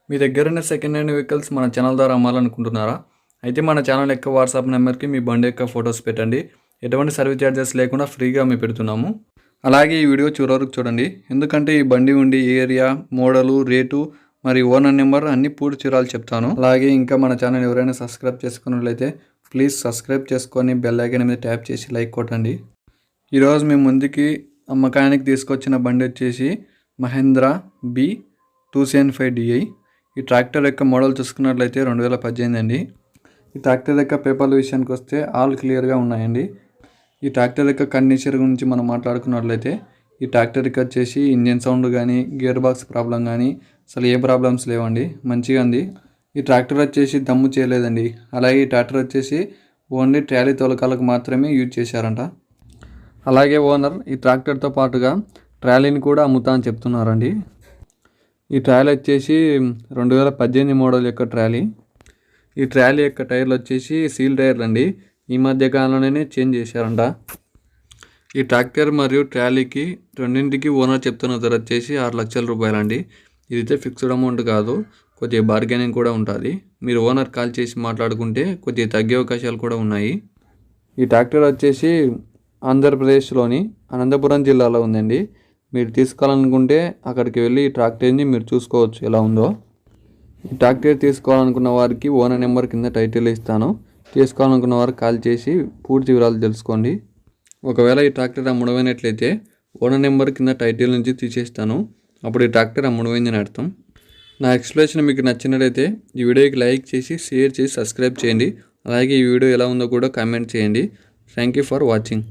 మీ దగ్గరున్న second hand vehicles మన channel ద్వారా అమ్మాలనుకుంటున్నారా? అయితే మన ఛానల్ యొక్క వాట్సాప్ నెంబర్కి మీ బండి యొక్క ఫొటోస్ పెట్టండి. ఎటువంటి సర్వీస్ ఛార్జెస్ లేకుండా ఫ్రీగా మేము పెడుతున్నాము. అలాగే ఈ వీడియో చివరి వరకు చూడండి, ఎందుకంటే ఈ బండి ఉండి ఏరియా, మోడలు, రేటు మరియు ఓనర్ నెంబర్ అన్ని పూర్తి వివరాలు చెప్తాను. అలాగే ఇంకా మన ఛానల్ ఎవరైనా సబ్స్క్రైబ్ చేసుకున్నట్లయితే ప్లీజ్ సబ్స్క్రైబ్ చేసుకొని బెల్ ఐకాన్ మీద ట్యాప్ చేసి లైక్ కొట్టండి. ఈరోజు మేము ముందుకి అమ్మకానికి తీసుకొచ్చిన బండి వచ్చేసి మహేంద్ర B275DI. ఈ ట్రాక్టర్ యొక్క మోడల్ చూసుకున్నట్లయితే 2018 అండి. ఈ ట్రాక్టర్ యొక్క పేపర్ల విషయానికి వస్తే ఆల్ క్లియర్గా ఉన్నాయండి. ఈ ట్రాక్టర్ యొక్క కండిషన్ గురించి మనం మాట్లాడుకున్నట్లయితే ఈ ట్రాక్టర్కి వచ్చేసి ఇంజిన్ సౌండ్ కానీ, గేర్ బాక్స్ ప్రాబ్లం కానీ అసలు ఏ ప్రాబ్లమ్స్ లేవండి, మంచిగా ఉంది. ఈ ట్రాక్టర్ వచ్చేసి దమ్ము చేయలేదండి. అలాగే ఈ ట్రాక్టర్ వచ్చేసి ఓన్లీ ట్రాలీ తోలకాలకు మాత్రమే యూజ్ చేశారంట. అలాగే ఓనర్ ఈ ట్రాక్టర్తో పాటుగా ట్రాలీని కూడా అమ్ముతా అని చెప్తున్నారండి. ఈ ట్రాలీ వచ్చేసి 2018 మోడల్ యొక్క ట్రాలీ. ఈ ట్రాలీ యొక్క టైర్లు వచ్చేసి సీల్ టైర్లు అండి. ఈ మధ్య కాలంలోనే చేంజ్ చేశారంట. ఈ ట్రాక్టర్ మరియు ట్రాలీకి రెండింటికి ఓనర్ చెప్తున్న ధర వచ్చేసి 6 లక్షల రూపాయలండి. ఇదైతే ఫిక్స్డ్ అమౌంట్ కాదు, కొద్దిగా బార్గెనింగ్ కూడా ఉంటుంది. మీరు ఓనర్ కాల్ చేసి మాట్లాడుకుంటే కొద్దిగా తగ్గే అవకాశాలు కూడా ఉన్నాయి. ఈ ట్రాక్టర్ వచ్చేసి ఆంధ్రప్రదేశ్లోని అనంతపురం జిల్లాలో ఉందండి. మీరు తీసుకోవాలనుకుంటే అక్కడికి వెళ్ళి ఈ ట్రాక్టర్ని మీరు చూసుకోవచ్చు ఎలా ఉందో. ఈ ట్రాక్టర్ తీసుకోవాలనుకున్న వారికి ఓనర్ నెంబర్ కింద టైటిల్ ఇస్తాను. తీసుకోవాలనుకున్న వారు కాల్ చేసి పూర్తి వివరాలు తెలుసుకోండి. ఒకవేళ ఈ ట్రాక్టర్ అమ్ముడమైనట్లయితే ఓనర్ నెంబర్ కింద టైటిల్ నుంచి తీసేస్తాను. అప్పుడు ఈ ట్రాక్టర్ అమ్ముడమైందని అర్థం. నా ఎక్స్ప్లెనేషన్ మీకు నచ్చినట్లయితే ఈ వీడియోకి లైక్ చేసి, షేర్ చేసి, సబ్స్క్రైబ్ చేయండి. అలాగే ఈ వీడియో ఎలా ఉందో కూడా కామెంట్ చేయండి. Thank you for watching.